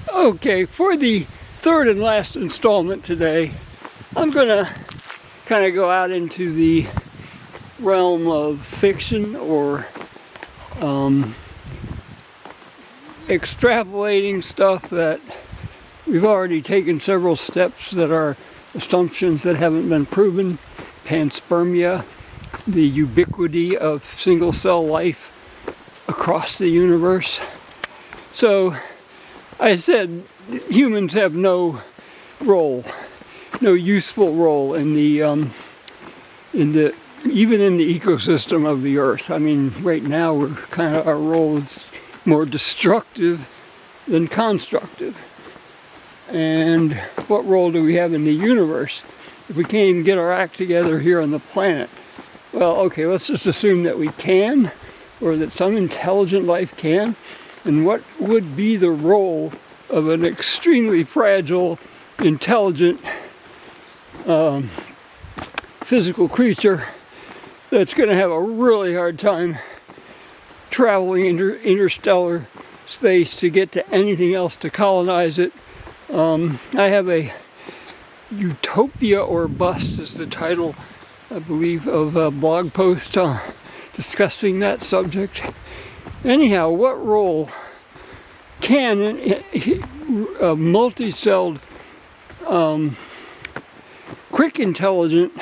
Okay, for the third and last installment today, I'm gonna kind of go out into the realm of fiction or extrapolating stuff that we've already taken several steps that are assumptions that haven't been proven. Panspermia, the ubiquity of single cell life across the universe. So I said humans have no role, no useful role in the even in the ecosystem of the Earth. I mean, right now our role is more destructive than constructive. And what role do we have in the universe if we can't even get our act together here on the planet? Well, okay, let's just assume that we can, or that some intelligent life can. And what would be the role of an extremely fragile, intelligent, physical creature that's going to have a really hard time traveling interstellar space to get to anything else to colonize it? I have a Utopia or Bust is the title, I believe, of a blog post discussing that subject. Anyhow, what role can a multi-celled, quick intelligent,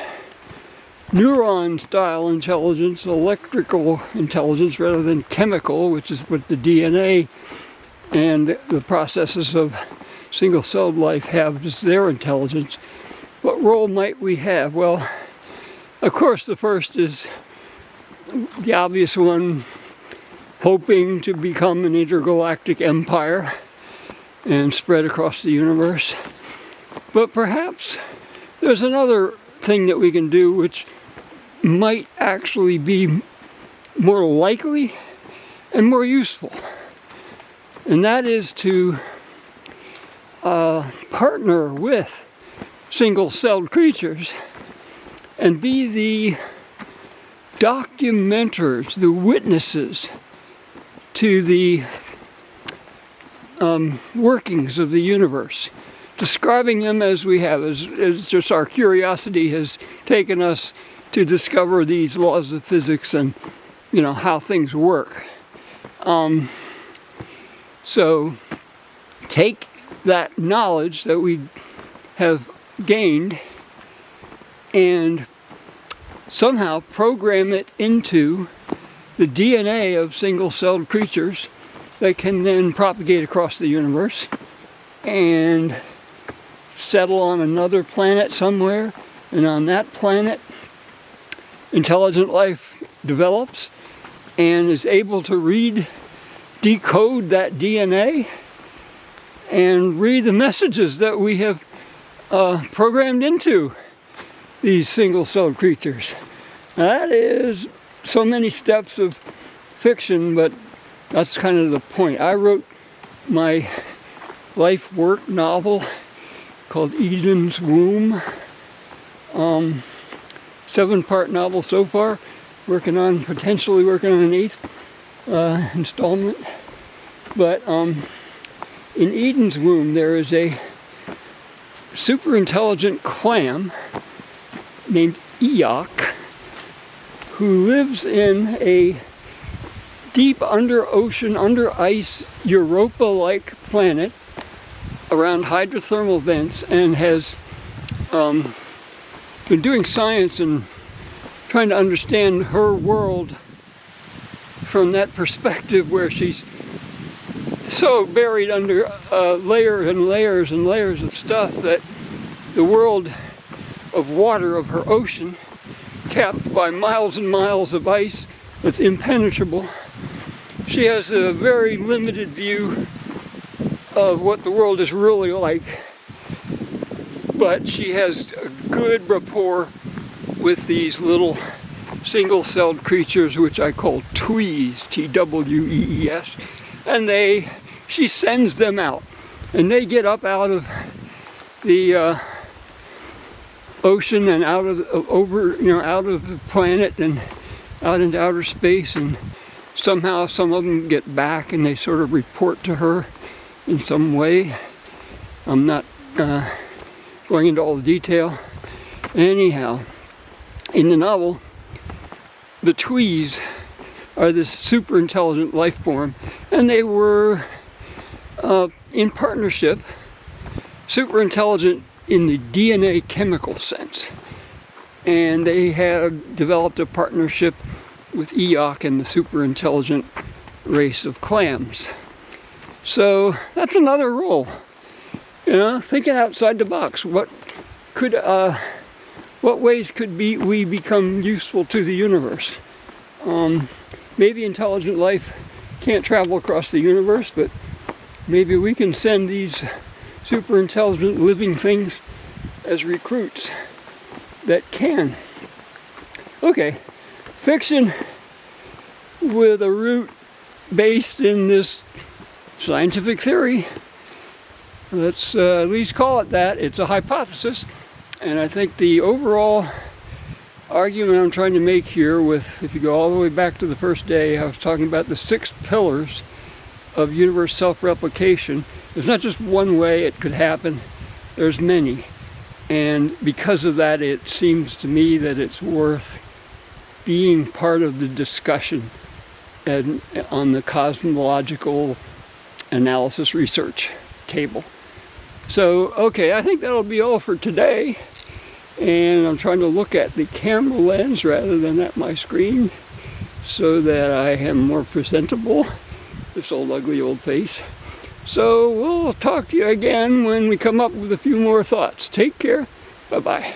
neuron-style intelligence, electrical intelligence rather than chemical, which is what the DNA and the processes of single-celled life have as their intelligence, what role might we have? Well, of course, the first is the obvious one, hoping to become an intergalactic empire and spread across the universe. But perhaps there's another thing that we can do which might actually be more likely and more useful. And that is to partner with single-celled creatures and be the documenters, the witnesses to the workings of the universe, describing them as we have, as just our curiosity has taken us to discover these laws of physics and, how things work. So take that knowledge that we have gained and somehow program it into the DNA of single-celled creatures that can then propagate across the universe and settle on another planet somewhere, and on that planet intelligent life develops and is able to decode that DNA and read the messages that we have programmed into these single-celled creatures. That is so many steps of fiction, but that's kind of the point. I wrote my life work novel called Eden's Womb. 7-part novel so far. Potentially working on an 8th installment. But in Eden's Womb there is a super intelligent clam named Eok who lives in a deep under ice Europa-like planet around hydrothermal vents, and has been doing science and trying to understand her world from that perspective, where she's so buried under layers and layers and layers of stuff that the world of water of her ocean, capped by miles and miles of ice that's impenetrable, she has a very limited view of what the world is really like. But she has a good rapport with these little single-celled creatures, which I call twees, T-W-E-E-S, and she sends them out, and they get up out of the ocean and out of the planet and out into outer space, and somehow some of them get back and they sort of report to her in some way. I'm not going into all the detail. Anyhow, in the novel, the Twees are this super intelligent life form, and they were in partnership, super intelligent in the DNA chemical sense. And they had developed a partnership with Eoc and the super intelligent race of clams. So that's another role, thinking outside the box. What ways could we become useful to the universe? Maybe intelligent life can't travel across the universe, but maybe we can send these super intelligent living things as recruits that can. Okay, fiction with a root based in this scientific theory. Let's at least call it that. It's a hypothesis, and I think the overall argument I'm trying to make here if you go all the way back to the first day, I was talking about the 6 pillars of universe self-replication. There's not just one way it could happen, there's many. And because of that, it seems to me that it's worth being part of the discussion on the cosmological analysis research table. So, okay, I think that'll be all for today. And I'm trying to look at the camera lens rather than at my screen so that I am more presentable, this old ugly old face. So we'll talk to you again when we come up with a few more thoughts. Take care. Bye-bye.